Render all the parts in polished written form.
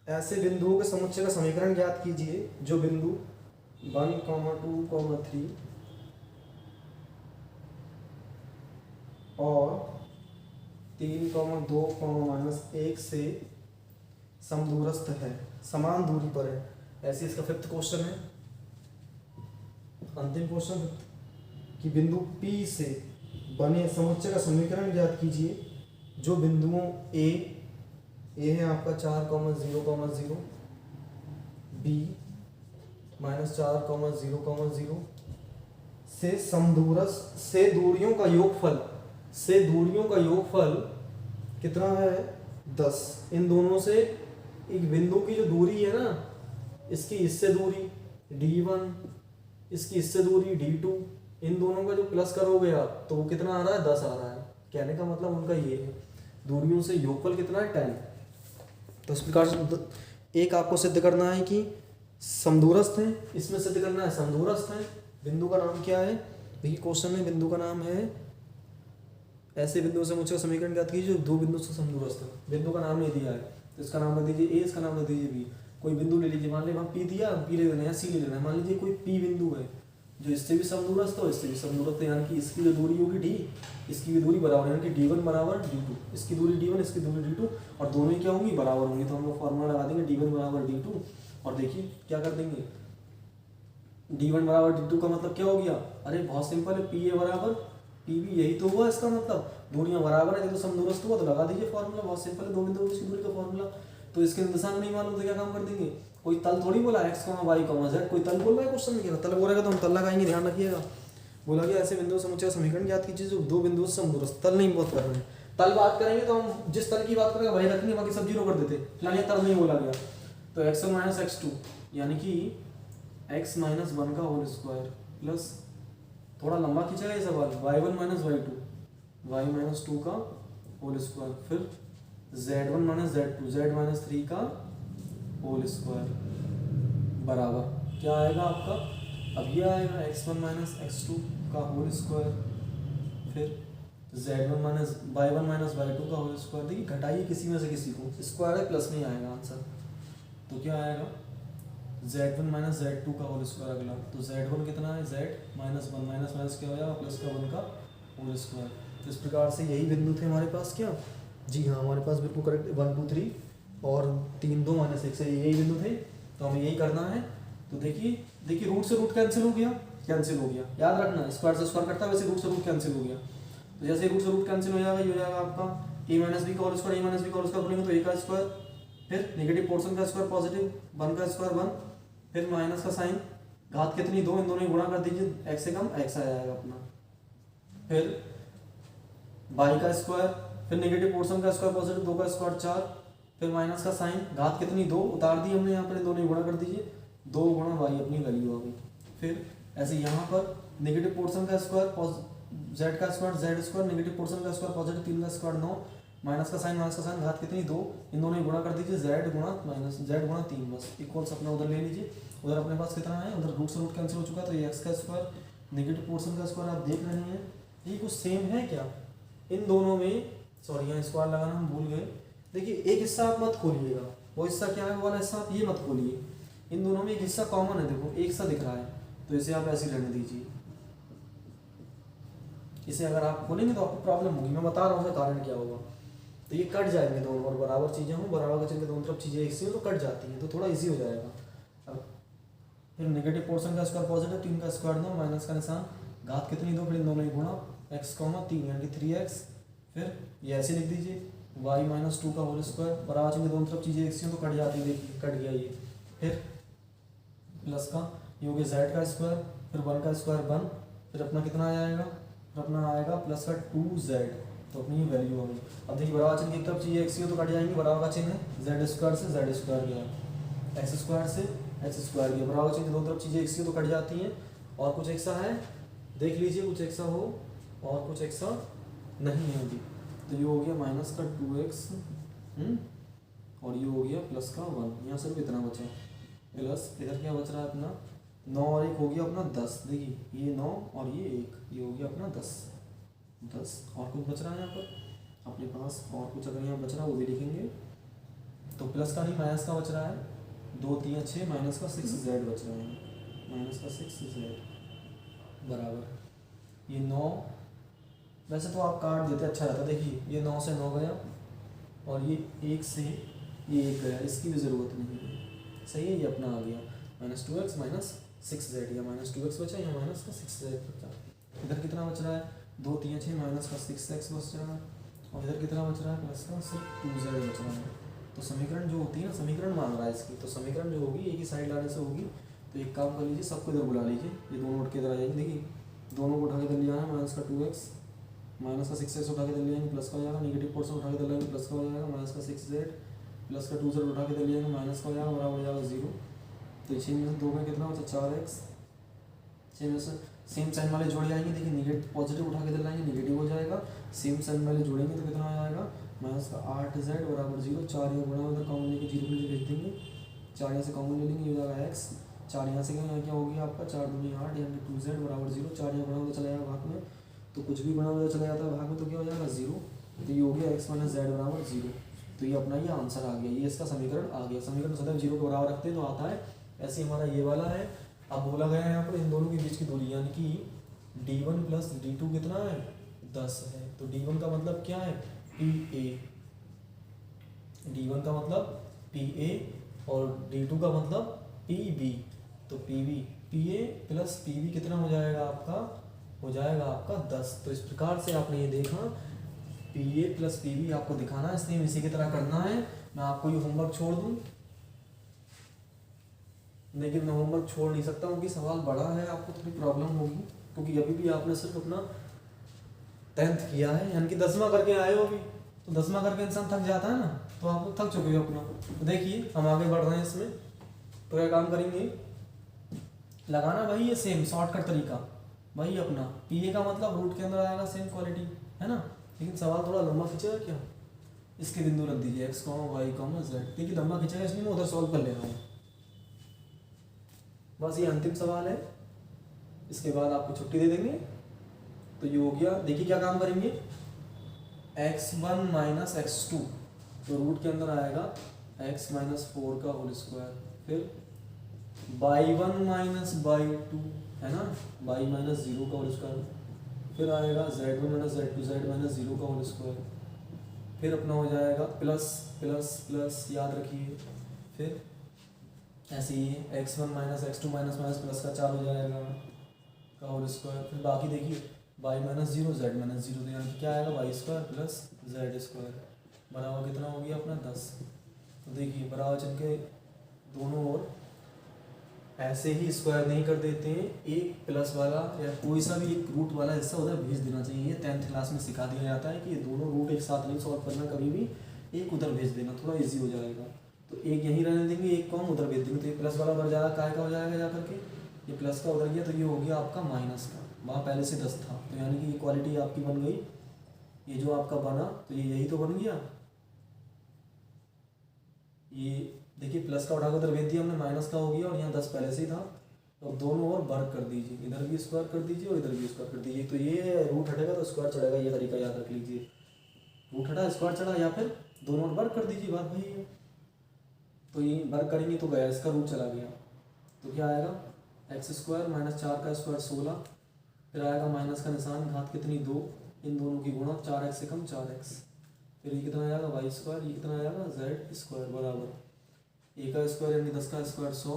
ऐसे बिंदुओं के समुच्चय का समीकरण ज्ञात कीजिए जो बिंदु 1, 2, 3 और 3, 2, -1 से समदूरस्थ है, समान दूरी पर है। ऐसे इसका 5th क्वेश्चन है, अंतिम क्वेश्चन, कि बिंदु P से बने समुच्चय का समीकरण ज्ञात कीजिए जो बिंदुओं ए है आपका 4, 0, 0, B -4, 0, 0 से समदूरस्थ से दूरियों का योगफल कितना है 10। इन दोनों से एक बिंदु की जो दूरी है ना, इसकी इससे दूरी D1, इसकी इससे दूरी D2, इन दोनों का जो प्लस करोगे आप तो वो कितना आ रहा है 10 आ रहा है। कहने का मतलब उनका ये है, दूरियों से योगफल कितना है 10। तो इस प्रकार से एक आपको सिद्ध करना है कि समदूरस्थ है, इसमें सिद्ध करना है समदूरस्थ है। बिंदु का नाम क्या है, देखिए क्वेश्चन में बिंदु का नाम है, ऐसे बिंदु से मुझे समीकरण ज्ञात कीजिए जो दो बिंदु से समदूरस्थ है। बिंदु का नाम नहीं दिया है तो इसका नाम रख दीजिए ए, इसका नाम रख दीजिए बी। कोई बिंदु ले लीजिए, मान लीजिए वहाँ पी दिया, पी ले लेना है, सी ले लेना है। मान लीजिए कोई पी बिंदु है जो इससे भी समदूरस्थ हो, इससे भी समदूरस्थ है, यानी कि इसकी जो दूरी होगी डी, इसकी भी दूरी बराबर, यानी कि D1 बराबर D2, इसकी दूरी D1, इसकी दूरी D2, और दोनों ही क्या होंगी बराबर होंगी। तो हम लोग फॉर्मूला लगा देंगे D1 बराबर D2, और देखिए क्या कर देंगे, D1 बराबर D2 का मतलब क्या हो गया, अरे बहुत सिंपल है, पी ए बराबर पी बी, यही तो हुआ इसका मतलब, दूरियां बराबर है तो समदूरस्थ हुआ, तो लगा दीजिए फॉर्मूला, बहुत सिंपल है, दो बिंदुओं की दूरी का फॉर्मूला। तो इसके निर्देशांक नहीं मालूम तो क्या काम कर देंगे, कोई तल थोड़ी बोला x, y, z, कोई तल बोल रहा है क्वेश्चन में, क्या तल बोलेगा तो हम तल लगाएंगे, ध्यान रखिएगा। बोला गया ऐसे बिंदु समुच्चय समीकरण ज्ञात कीजिए जो दो बिंदुओं से समदूरस्थ, तल नहीं बात कर रहे हैं। तल बात करेंगे तो हम जिस तल की बात करेंगे वही रखेंगे, बाकी सब जीरो कर देते, फिलहाल तल नहीं बोला गया। तो x1 - x2 यानी कि x - 1 का होल स्क्वायर प्लस, थोड़ा लंबा खींचेगा ये सवाल, y1 - y2, y - 2 का होल स्क्वायर, फिर z1 - z2, z - 3 का होल स्क्वायर बराबर क्या आएगा आपका, अब ये आएगा x1 - x2 का होल स्क्वायर, फिर y1 - y2 का होल स्क्वायर। देखिए घटाइए किसी में से किसी को, स्क्वायर है प्लस में आएगा आंसर, तो क्या आएगा z1 - z2 का होल स्क्वायर अगला, तो z1 कितना है, z -1 माइनस क्या हो जाएगा प्लस का 1 का होल स्क्वायर। तो इस प्रकार से यही बिंदु थे हमारे पास, क्या जी हाँ हमारे पास बिल्कुल करेक्ट, 1 2 3 और 3 2 -1 से यही बिंदु थे, तो हमें यही करना है। तो देखिए रूट से रूट कैंसिल हो गया, याद रखना स्क्वायर से स्क्वायर कटता है, वैसे रूट से रूट कैंसिल हो गया। तो जैसे रूट से रूट कैंसिल हो जाएगा, ये हो जाएगा आपका a - b का होल स्क्वायर, a - b का होल स्क्वायर बोलेंगे तो a का स्क्वायर, फिर नेगेटिव पोर्शन का स्क्वायर पॉजिटिव 1 का स्क्वायर 1, फिर माइनस का साइन, घात कितनी 2, इन दोनों ही गुणा कर दीजिए, x से कम x आ जाएगा अपना, फिर y का स्क्वायर, फिर नेगेटिव पोर्शन का स्क्वायर पॉजिटिव 2 का स्क्वायर 4, फिर माइनस का साइन, घात कितनी 2 उतार दी हमने यहाँ पर, दोनों ही गुणा कर दीजिए, 2 गुणा y अपनी वैल्यू आ गई। फिर ऐसे यहाँ पर नेगेटिव पोर्शन का स्क्वायर z का square z square, negative portion का स्क्वायर पॉजिटिव 3 का स्क्वायर 9, माइनस का साइन घात कितनी 2, इन दोनों ही गुणा कर दीजिए, z गुणा 3, बस इक्वल्स अपना उधर ले लीजिए। उधर अपने पास कितना है, उधर रूट से रूट कैंसिल हो चुका, तो ये x का स्क्वायर नेगेटिव पोर्शन का स्क्वायर आप देख रहे हैं, ये कुछ सेम है क्या इन दोनों में, सॉरी यहाँ स्क्वायर लगाना हम भूल गए। देखिए एक हिस्सा आप मत खोलिएगा, वो हिस्सा क्या है वो वाला हिस्सा आप ये मत खोलिए, इन दोनों में एक हिस्सा कॉमन है, देखो एक सा दिख रहा है, तो इसे आप ऐसे रहने दीजिए। इसे अगर आप खोलेंगे तो आपको प्रॉब्लम होगी, मैं बता रहा हूँ कारण क्या होगा। तो ये कट जाएंगे दोनों, और बराबर चीज़ें हों, बराबर का चिन्ह के दोनों तरफ चीज़ें एक सी हो तो कट जाती हैं, तो थोड़ा इजी हो जाएगा। अब फिर नेगेटिव पोर्शन का स्क्वायर पॉजिटिव 3 का स्क्वायर 9, माइनस का निशान, घात कितनी 2, फिर इन दोनों ही गुणा x, 3 यानी कि 3x, फिर ये ऐसे लिख दीजिए y - 2 का होल स्क्वायर, बराबर चिन्ह के दोनों तरफ चीज़ें एक सी हो तो कट जाती है, देखिए कट गया ये, फिर प्लस का ये हो गया z का स्क्वायर, फिर 1 का स्क्वायर 1, फिर अपना कितना आ जाएगा, फिर अपना आएगा प्लस का 2z, तो अपनी वैल्यू होगी। अब देखिए बराबर चिन्ह की तरफ चीज़ें एक सी हो तो कट जाएंगी, बराबर का चिन्ह है z स्क्वायर से z स्क्वायर गया, x स्क्वायर से x स्क्वायर गया, बराबर चिन्ह दोनों तरफ चीज़ें एक सी हो तो कट जाती हैं। और कुछ एक्सा है देख लीजिए, कुछ एक्सा हो और कुछ एक्सा नहीं है अभी, तो ये हो गया माइनस का 2x और ये हो गया प्लस का 1, यहाँ सिर्फ इतना बचा, प्लस इधर क्या बच रहा है अपना 9 और 1 हो गया अपना 10, देखिए ये 9 और ये 1, ये हो गया अपना 10, और कुछ बच रहा है यहाँ पर अपने पास, और कुछ अगर यहाँ बच रहा है वो भी लिखेंगे, तो प्लस का नहीं माइनस का बच रहा है, 2 3 6 माइनस का 6z बच रहा है, माइनस का 6z बराबर ये 9, वैसे तो आप काट देते अच्छा रहता। देखिए ये 9 से 9 गया और ये 1 से ये 1 गया, इसकी भी ज़रूरत नहीं है। सही है, ये अपना आ गया -2x माइनस 6z, या -2x बचा या माइनस का 6z बचा। इधर कितना बच रहा है, 2 3 6 माइनस का 6x बच रहा है, और इधर कितना बच रहा है, प्लस का सिर्फ 2z बच रहा है। तो समीकरण जो होती है ना, समीकरण मांग रहा है इसकी, तो समीकरण जो होगी एक ही साइड लाने से होगी। तो एक काम कर लीजिए, सबको इधर बुला लीजिए, ये दोनों उठ के इधर आ जाएंगे। देखिए दोनों को उठा के इधर लिया है, माइनस का 2x माइनस का 6x उठा के इधर ले आएंगे, प्लस का हो जाएगा, निगेटिव पोर्शन उठा के इधर लाएंगे, प्लस का हो जाएगा, माइनस का 6z प्लस का 2z उठा के इधर ले आएंगे, माइनस का हो जाएगा, बराबर हो जाएगा 0। तो 6 में से 2 में कितना बचा, 4x। 6 में से सेम साइन वाले जोड़ जाएंगे, देखिए निगेटिव पॉजिटिव उठा के इधर लाएंगे, निगेटिव हो जाएगा, सेम साइन वाले जोड़ेंगे तो कितना हो जाएगा, माइनस का 8z बराबर 0। 4 यहाँ गुणा उधर कॉमन लेके 0 में भेज देंगे, 4 यहाँ से कॉमन ले लेंगे, ये हो जाएगा x। 4 यहाँ से यहाँ क्या हो गया आपका, 4 दूनी 8 यानी 2z बराबर 0। 4 यहाँ गुणा उधर चला जाएगा भाग में, तो कुछ भी गुणा उधर चला जाता है भाग में, तो क्या हो जाएगा 0। तो ये हो गया x माइनस जेड बराबर 0। तो ये अपना ये आंसर आ गया, ये इसका समीकरण आ गया। समीकरण सदैव 0 के बराबर रखते हैं तो आता है। ऐसे हमारा ये वाला है। अब बोला गया है यहाँ पर इन दोनों के बीच की दूरी, यानी कि d1 प्लस d2 कितना है, 10 है। तो d1 का मतलब क्या है, PA, d1 का मतलब PA और d2 का मतलब PB। तो PA प्लस PB कितना हो जाएगा आपका, हो जाएगा आपका 10। तो इस प्रकार से आपने ये देखा, PA प्लस PB आपको दिखाना है, इसलिए इसी की तरह करना है। मैं आपको ये होमवर्क छोड़ दूँ, लेकिन मैं होमवर्क छोड़ नहीं सकता क्योंकि सवाल बड़ा है, आपको थोड़ी प्रॉब्लम होगी, क्योंकि अभी भी आपने सिर्फ अपना 10th किया है, यानी कि 10वां करके आए हो अभी। तो 10वां करके इंसान थक जाता है ना, तो आप लोग थक चुके हो अपना। तो देखिए हम आगे बढ़ रहे हैं इसमें, तो क्या काम करेंगे, लगाना वही है सेम शॉर्टकट तरीका, वही अपना PA का मतलब रूट के अंदर आएगा, सेम क्वालिटी है ना। लेकिन सवाल थोड़ा लंबा खींचेगा क्या, इसके बिंदु रख दीजिए x, y, z। देखिए लंबा खींचेगा इसलिए मैं उधर सॉल्व कर ले रहा हूँ। बस ये अंतिम सवाल है, इसके बाद आपको छुट्टी दे देंगे। तो ये हो गया। देखिए क्या काम करेंगे, x1 माइनस x2, तो रूट के अंदर आएगा x माइनस 4 का होल स्क्वायर, फिर y1 माइनस y2 है ना, y माइनस 0 का होल स्क्वायर, फिर आएगा z1 minus z2, z minus 0 का होल स्क्वायर, फिर अपना हो जाएगा प्लस प्लस प्लस, याद रखिए, फिर ऐसे ही x1 minus x2 minus minus plus का 4 हो जाएगा का होल स्क्वायर, फिर बाकी देखिए y माइनस 0 z माइनस 0, तो यहाँ क्या आएगा y square plus z square बराबर कितना हो गया अपना 10। तो देखिए बराबर चिन्ह के दोनों ओर ऐसे ही स्क्वायर नहीं कर देते हैं, एक प्लस वाला या कोई सा भी एक रूट वाला हिस्सा उधर भेज देना चाहिए। 10th क्लास में सिखा दिया जाता है कि ये दोनों रूट एक साथ नहीं सॉल्व करना, कभी भी एक उधर भेज देना, थोड़ा इजी हो जाएगा। तो एक यहीं रहने देंगे, एक को हम उधर भेज देंगे, तो ये प्लस वाला उधर जाएगा, काय का हो जाएगा जा करके, ये प्लस का उधर गया, तो ये हो गया आपका माइनस का, वहाँ पहले से 10 था, तो यानी कि इक्वालिटी आपकी बन गई। ये जो आपका बना तो ये यही तो बन गया। ये देखिए प्लस का उठा कर उधर भेज दिया हमने, माइनस का हो गया, और यहाँ 10 पहले से ही था। तो अब दोनों ओर वर्ग कर दीजिए, इधर भी स्क्वायर कर दीजिए और इधर भी स्क्वायर कर दीजिए। तो ये रूट हटेगा तो स्क्वायर चढ़ेगा, ये तरीका याद रख लीजिए। रूट हटा स्क्वायर चढ़ा, या फिर दोनों ओर वर्ग कर दीजिए, बात वही है। तो ये वर्ग करेंगे तो गया, इसका रूट चला गया, तो क्या आएगा एक्स स्क्वायर माइनस 4 का स्क्वायर 16, फिर आएगा माइनस का निशान, घात कितनी 2, इन दोनों की गुणा 4x से कम 4x, फिर ये कितना आएगा वाई स्क्वायर, ये कितना आएगा जेड स्क्वायर बराबर ए का स्क्वायर यानी 10 का स्क्वायर 100,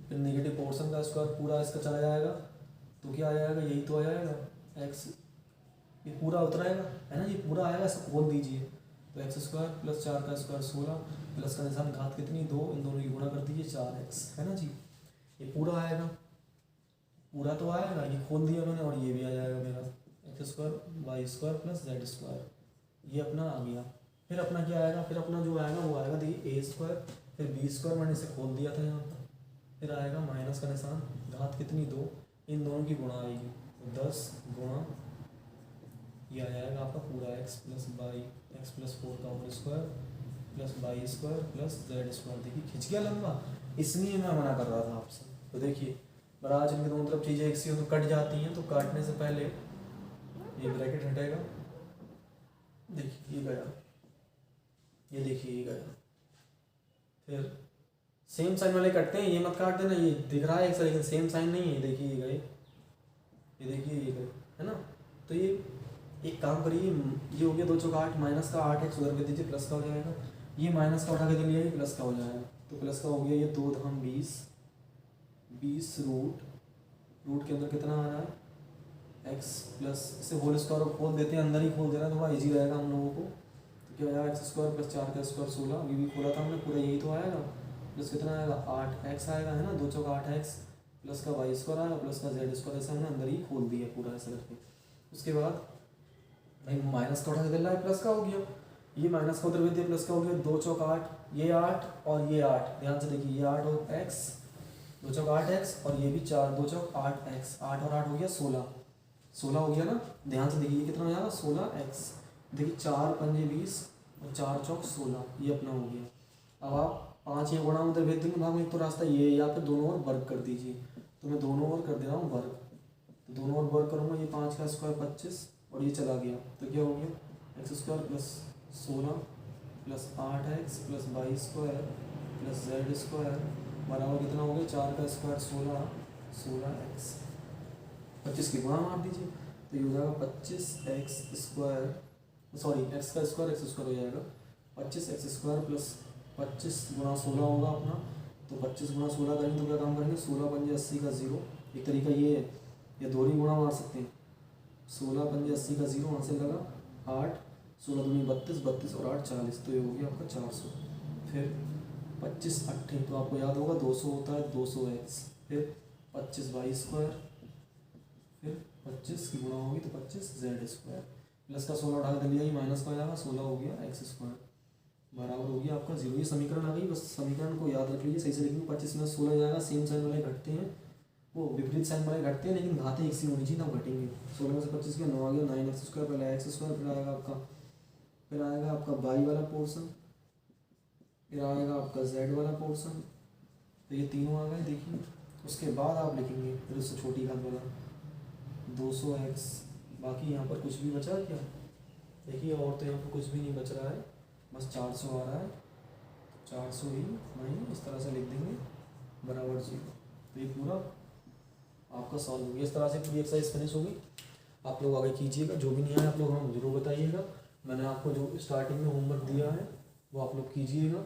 फिर नेगेटिव पोर्शन का स्क्वायर पूरा इसका चला जाएगा, तो क्या आ जाएगा, यही तो आ जाएगा एक्स, ये पूरा उतराएगा है ना, ये पूरा आएगा, इसको खोल दीजिए। तो एक्स स्क्वायर प्लस 4 का स्क्वायर 16, प्लस का निशान घात कितनी 2, इन दोनों की गुणा कर दीजिए 4x है ना जी। ये पूरा आएगा, पूरा तो आएगा, ये खोल दिया मैंने, और ये भी आ जाएगा मेरा X square Y square plus Z square, ये अपना आ गया। फिर अपना क्या आएगा, फिर अपना जो आएगा वो आएगा देखिए ए स्क्वायर, फिर बी स्क्वायर मैंने इसे खोल दिया था यहाँ पर, फिर आएगा माइनस का निशान घात कितनी 2, इन दोनों की गुणा आएगी, तो 10 गुणा ये आ जाएगा आपका पूरा X plus Y, X plus 4 का whole square plus Y square plus Z square. देखिए खिंच गया लंबा, इसलिए मैं मना कर रहा था आपसे। तो देखिए बराबर इनके दोनों तरफ चीज़ें एक सी हो तो कट जाती हैं, तो काटने से पहले ये ब्रैकेट हटेगा, देखिए ये गया, ये देखिए ये गया। फिर सेम साइन वाले कटते हैं, ये मत काट देना, ये दिख रहा है एक सा लेकिन सेम साइन नहीं है। देखिए ये गए, ये देखिए ये गए, है ना। तो ये एक काम करिए, ये हो गया 2 चौका 8, माइनस का 8x उधर कर दीजिए, प्लस का हो जाएगा। ये माइनस का उठा के चलिए, प्लस का हो जाएगा। तो प्लस का हो गया ये 2 धाम 20, 20 रूट के अंदर कितना आ रहा है x प्लस, इसे होल स्क्वायर खोल देते हैं, अंदर ही खोल देना, थोड़ा इजी रहेगा हम लोगों को। तो क्या आएगा x स्क्वायर प्लस 4 का स्क्वायर 16, अभी भी खोला था हमने, पूरा यही तो आएगा। प्लस कितना आएगा 8x आएगा, है ना, 2 चौका 8x, प्लस का वाई स्क्वायर आएगा, प्लस का जेड स्क्वायर, ऐसा हमने अंदर ही खोल दिया पूरा ऐसा करके। उसके बाद भाई माइनस का उठा के दे रहा है, प्लस का हो गया, ये माइनस का उधर भेज दिया, प्लस का हो गया। 2 चौका 8, ये 8 और ये 8, ध्यान से देखिए, ये 8 और x, 2 चौका 8x, और ये भी 4, 2 चौक 8x, 8 और 8 हो गया 16, 16 हो गया ना। ध्यान से देखिए ये कितना हो जाएगा 16x, देखिए 4 पंजे 20 और 4 चौक 16, ये अपना हो गया। अब आप 5 ये गुणा उधर भेज देंगे भाग, एक तो रास्ता ये, या फिर दोनों ओर वर्ग कर दीजिए। तो मैं दोनों ओर कर दे रहा हूँ वर्ग, तो दोनों ओर वर्ग करूँगा, ये 5 का स्क्वायर 25 और ये चला गया, तो क्या हो गया एक्स स्क्वायर प्लस 16 प्लस 8x plus Y square plus Z square बराबर कितना हो गया 4 का स्क्वायर 16, 16x, 25 की गुणा मार दीजिए, तो ये हो जाएगा 25x स्क्वायर, सॉरी x का स्क्वायर x स्क्वायर हो जाएगा 25x स्क्वायर प्लस 25 गुणा 16 होगा अपना। तो 25 गुणा 16 करेंगे तो क्या काम करेंगे, 16 पंजे 80 का 0, एक तरीका ये है, या दोहरी गुणा मार सकते हैं, 16 पंजे 80 का 0 वहाँ से लगा 8, 16 दूनी 32, 32 और 8 40, तो ये हो गया आपका 400। फिर 25 8, तो आपको याद होगा 200 होता है 200x, फिर 25 वाई स्क्वायर, फिर 25 की गुणा होगी तो 25 जेड स्क्वायर, प्लस का 16 उठा के लिया, माइनस का हो जाएगा 16 हो गया एक्स स्क्वायर बराबर हो गया आपका 0। ये समीकरण आ गई, बस समीकरण को याद रख लीजिए, सही से लिखेंगे। 25 में 16 जाएगा, सेम साइन वाले घटते हैं, वो विपरीत साइन वाले घटते हैं, लेकिन घाते एक सी होनी चाहिए तब घटेंगे। 16 में से 25 का 9 आ गया, 9x स्क्वायर पहले एक्स स्क्वायर, फिर आएगा आपका वाई वाला पोर्सन, फिर आएगा आपका जेड वाला पोर्सन, तो ये तीनों आ गए देखिए। उसके बाद आप लिखेंगे फिर उससे छोटी घात वाला 200x, बाकी यहाँ पर कुछ भी बचा क्या देखिए, और तो यहाँ पर कुछ भी नहीं बच रहा है, बस 400 आ रहा है, 400 ही नहीं, इस तरह से लिख देंगे बराबर 0। तो ये पूरा आपका सॉल्व हो गया, इस तरह से पूरी एक्सरसाइज फिनिश होगी। आप लोग आगे कीजिएगा, जो भी नहीं आया आप लोग हमें जरूर बताइएगा। मैंने आपको जो स्टार्टिंग में होमवर्क दिया है वो आप लोग कीजिएगा।